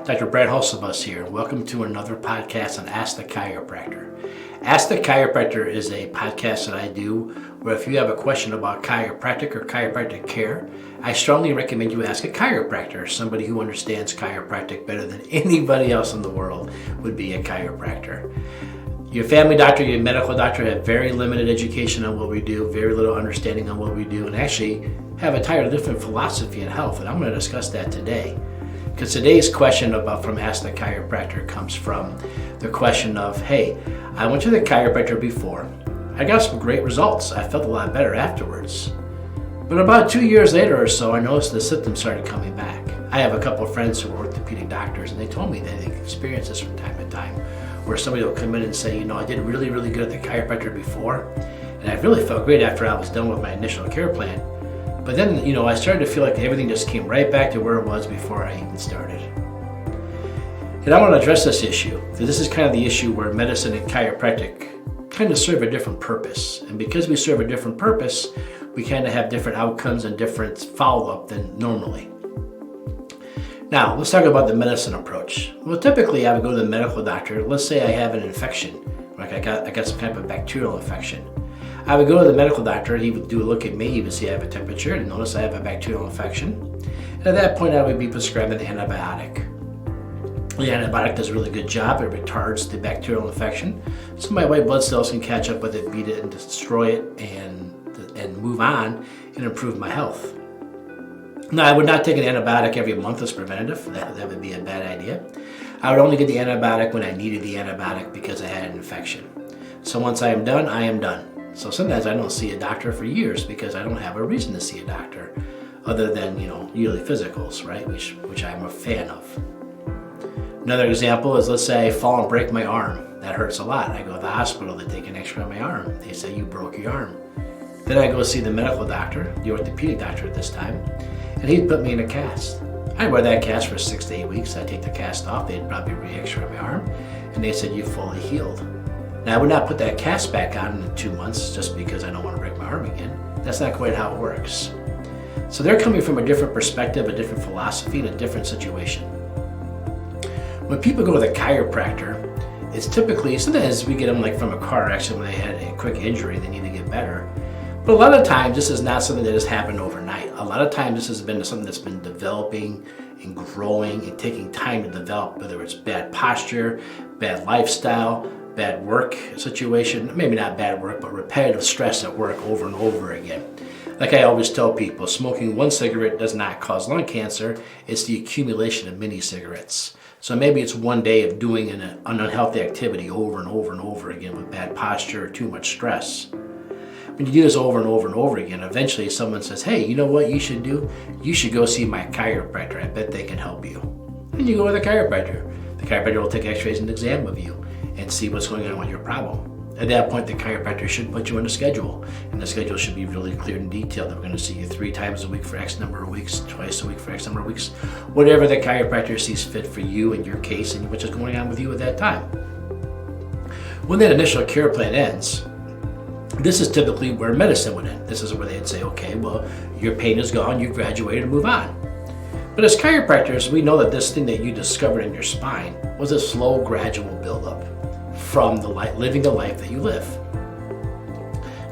Dr. Brad Hulsebus here. Welcome to another podcast on Ask the Chiropractor. Ask the Chiropractor is a podcast that I do where if you have a question about chiropractic or chiropractic care, I strongly recommend you ask a chiropractor, somebody who understands chiropractic better than anybody else in the world would be a chiropractor. Your family doctor, your medical doctor have very limited education on what we do, very little understanding on what we do, and actually have a entirely different philosophy in health, and I'm going to discuss that today. Because today's question from Ask the Chiropractor comes from the question of, hey, I went to the chiropractor before. I got some great results. I felt a lot better afterwards. But about 2 years later or so, I noticed the symptoms started coming back. I have a couple of friends who are orthopedic doctors, and they told me that they experience this from time to time, where somebody will come in and say, I did really, really good at the chiropractor before, and I really felt great after I was done with my initial care plan. But then, I started to feel like everything just came right back to where it was before I even started. And I want to address this issue, because this is kind of the issue where medicine and chiropractic kind of serve a different purpose. And because we serve a different purpose, we kind of have different outcomes and different follow-up than normally. Now, let's talk about the medicine approach. Well, typically I would go to the medical doctor. Let's say I have an infection, like I got some type of bacterial infection. I would go to the medical doctor, he would do a look at me, he would see I have a temperature, and notice I have a bacterial infection. And at that point, I would be prescribed an antibiotic. The antibiotic does a really good job, it retards the bacterial infection, so my white blood cells can catch up with it, beat it, and destroy it, and move on, and improve my health. Now, I would not take an antibiotic every month as preventative, that would be a bad idea. I would only get the antibiotic when I needed the antibiotic because I had an infection. So once I am done, I am done. So sometimes I don't see a doctor for years because I don't have a reason to see a doctor other than, yearly physicals, right? Which I'm a fan of. Another example is, let's say I fall and break my arm. That hurts a lot. I go to the hospital, they take an x-ray on my arm. They say, you broke your arm. Then I go see the medical doctor, the orthopedic doctor at this time, and he'd put me in a cast. I'd wear that cast for 6 to 8 weeks. I'd take the cast off, they'd probably re-x-ray my arm, and they said, you're fully healed. Now, I would not put that cast back on in 2 months just because I don't want to break my arm again. That's not quite how it works. So they're coming from a different perspective, a different philosophy, and a different situation. When people go to the chiropractor, it's typically, sometimes we get them like from a car accident when they had a quick injury, they need to get better. But a lot of times, this is not something that has happened overnight. A lot of times, this has been something that's been developing and growing and taking time to develop, whether it's bad posture, bad lifestyle, bad work situation, maybe not bad work, but repetitive stress at work over and over again. Like I always tell people, smoking one cigarette does not cause lung cancer, it's the accumulation of mini cigarettes. So maybe it's one day of doing an unhealthy activity over and over and over again with bad posture or too much stress. When you do this over and over and over again, eventually someone says, hey, you know what you should do? You should go see my chiropractor, I bet they can help you. And you go with the chiropractor. The chiropractor will take x-rays and exam of you and see what's going on with your problem. At that point, the chiropractor should put you on a schedule, and the schedule should be really clear and detailed. We're going to see you 3 times a week for X number of weeks, twice a week for X number of weeks, whatever the chiropractor sees fit for you and your case and what's going on with you at that time. When that initial care plan ends, this is typically where medicine would end. This is where they'd say, okay, well, your pain is gone, you graduated, move on. But as chiropractors, we know that this thing that you discovered in your spine was a slow, gradual buildup from living the life that you live.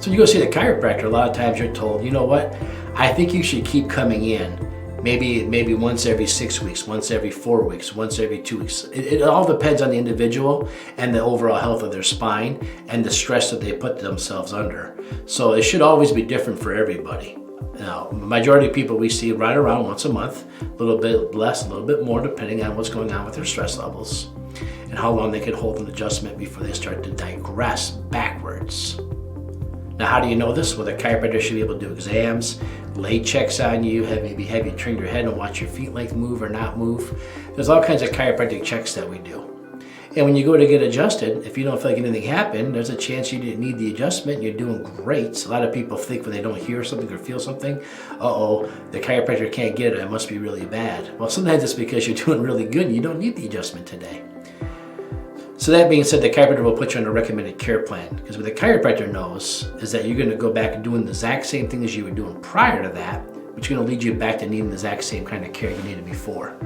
So when you go see the chiropractor, a lot of times you're told, you know what, I think you should keep coming in maybe once every 6 weeks, once every 4 weeks, once every 2 weeks. It all depends on the individual and the overall health of their spine and the stress that they put themselves under. So it should always be different for everybody. Now, the majority of people we see right around once a month, a little bit less, a little bit more, depending on what's going on with their stress levels and how long they can hold an adjustment before they start to digress backwards. Now, how do you know this? Well, the chiropractor should be able to do exams, lay checks on you, maybe have you turn your head and watch your feet length move or not move. There's all kinds of chiropractic checks that we do. And when you go to get adjusted, if you don't feel like anything happened, there's a chance you didn't need the adjustment, you're doing great. A lot of people think when they don't hear something or feel something, the chiropractor can't get it, it must be really bad. Well, sometimes it's because you're doing really good and you don't need the adjustment today. So that being said, the chiropractor will put you on a recommended care plan, because what the chiropractor knows is that you're going to go back and doing the exact same thing as you were doing prior to that, which is going to lead you back to needing the exact same kind of care you needed before.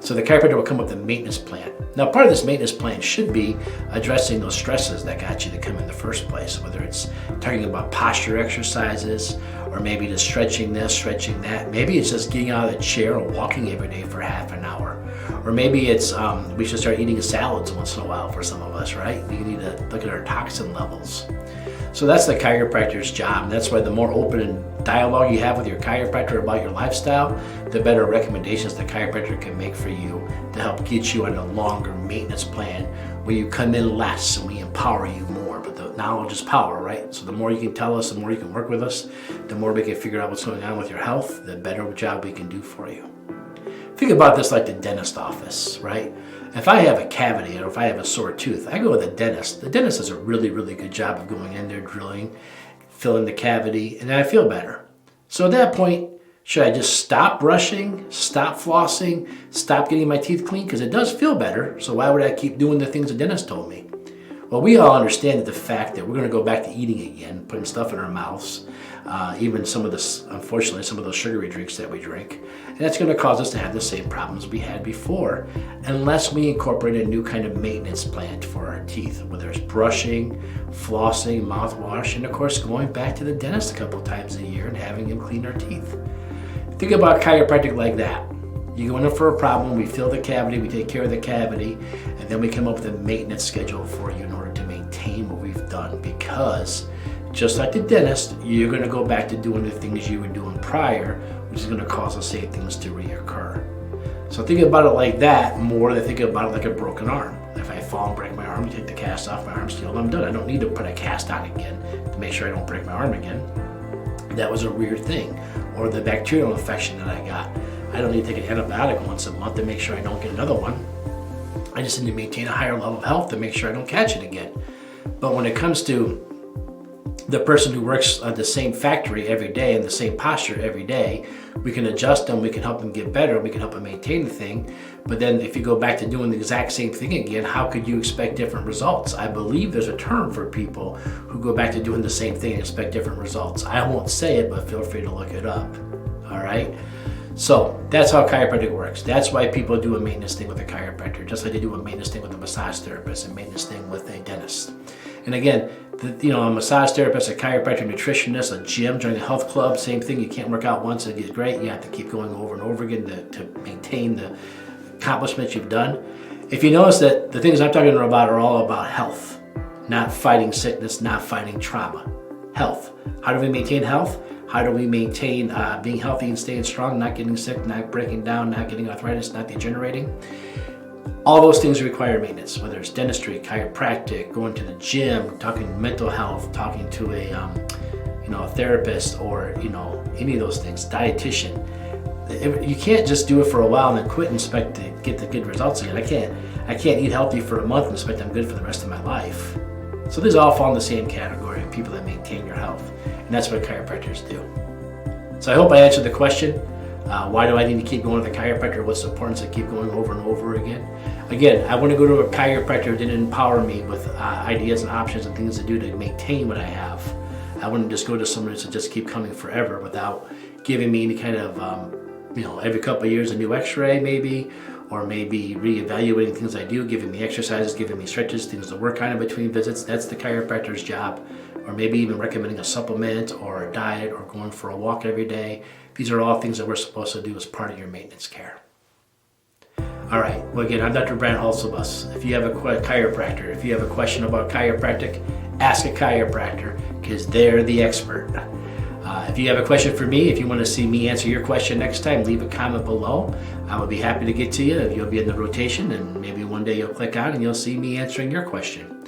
So the chiropractor will come up with a maintenance plan. Now, part of this maintenance plan should be addressing those stresses that got you to come in the first place, whether it's talking about posture exercises, or maybe just stretching this, stretching that. Maybe it's just getting out of the chair and walking every day for half an hour. Or maybe it's we should start eating salads once in a while for some of us, right? We need to look at our toxin levels. So that's the chiropractor's job. And that's why the more open and dialogue you have with your chiropractor about your lifestyle, the better recommendations the chiropractor can make for you to help get you on a longer maintenance plan where you come in less and we empower you more. But the knowledge is power, right? So the more you can tell us, the more you can work with us, the more we can figure out what's going on with your health, the better job we can do for you. Think about this like the dentist office, right? If I have a cavity or if I have a sore tooth, I go to the dentist. The dentist does a really, really good job of going in there, drilling, filling the cavity, and then I feel better. So at that point, should I just stop brushing, stop flossing, stop getting my teeth clean? Because it does feel better, so why would I keep doing the things the dentist told me? Well, we all understand that the fact that we're going to go back to eating again, putting stuff in our mouths, even some of this, unfortunately, some of those sugary drinks that we drink, and that's going to cause us to have the same problems we had before, unless we incorporate a new kind of maintenance plan for our teeth, whether it's brushing, flossing, mouthwash, and of course going back to the dentist a couple times a year and having him clean our teeth. Think about chiropractic like that. You go in for a problem, we fill the cavity, we take care of the cavity, and then we come up with a maintenance schedule for you in order to maintain what we've done. Because just like the dentist, you're going to go back to doing the things you were doing prior, which is going to cause the same things to reoccur. So think about it like that more than think about it like a broken arm. If I fall and break my arm, you take the cast off, my arm's healed, I'm done. I don't need to put a cast on again to make sure I don't break my arm again. That was a weird thing. Or the bacterial infection that I got. I don't need to take an antibiotic once a month to make sure I don't get another one. I just need to maintain a higher level of health to make sure I don't catch it again. But when it comes to the person who works at the same factory every day in the same posture every day, we can adjust them, we can help them get better, we can help them maintain the thing. But then if you go back to doing the exact same thing again, how could you expect different results? I believe there's a term for people who go back to doing the same thing and expect different results. I won't say it, but feel free to look it up. All right? So that's how chiropractic works. That's why people do a maintenance thing with a chiropractor, just like they do a maintenance thing with a massage therapist, a maintenance thing with a dentist. And again, a massage therapist, a chiropractor, nutritionist, a gym, join a health club, same thing. You can't work out once and get great. You have to keep going over and over again to maintain the accomplishments you've done. If you notice that the things I'm talking about are all about health, not fighting sickness, not fighting trauma. Health. How do we maintain health? How do we maintain being healthy and staying strong, not getting sick, not breaking down, not getting arthritis, not degenerating? All those things require maintenance, whether it's dentistry, chiropractic, going to the gym, talking mental health, talking to a therapist, or any of those things, dietitian. You can't just do it for a while and then quit and expect to get the good results again. I can't eat healthy for a month and expect I'm good for the rest of my life. So these all fall in the same category of people that maintain your health. And that's what chiropractors do. So I hope I answered the question. Why do I need to keep going to the chiropractor? What's the importance of keep going over and over again? Again, I want to go to a chiropractor who didn't empower me with ideas and options and things to do to maintain what I have. I wouldn't just go to someone to just keep coming forever without giving me any kind of, every couple of years a new x-ray maybe, or maybe reevaluating things I do, giving me exercises, giving me stretches, things to work on in between visits. That's the chiropractor's job. Or maybe even recommending a supplement or a diet or going for a walk every day. These are all things that we're supposed to do as part of your maintenance care. All right, well again, I'm Dr. Brent Holzabus. If you have a chiropractor, if you have a question about chiropractic, ask a chiropractor because they're the expert. If you have a question for me, if you want to see me answer your question next time, leave a comment below. I will be happy to get to you. You'll be in the rotation and maybe one day you'll click on and you'll see me answering your question.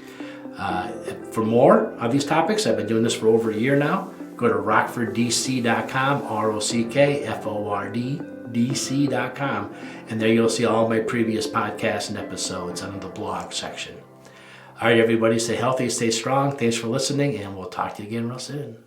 For more of these topics, I've been doing this for over a year now. Go to rockforddc.com, rockforddc.com, and there you'll see all my previous podcasts and episodes under the blog section. All right, everybody, stay healthy, stay strong. Thanks for listening, and we'll talk to you again real soon.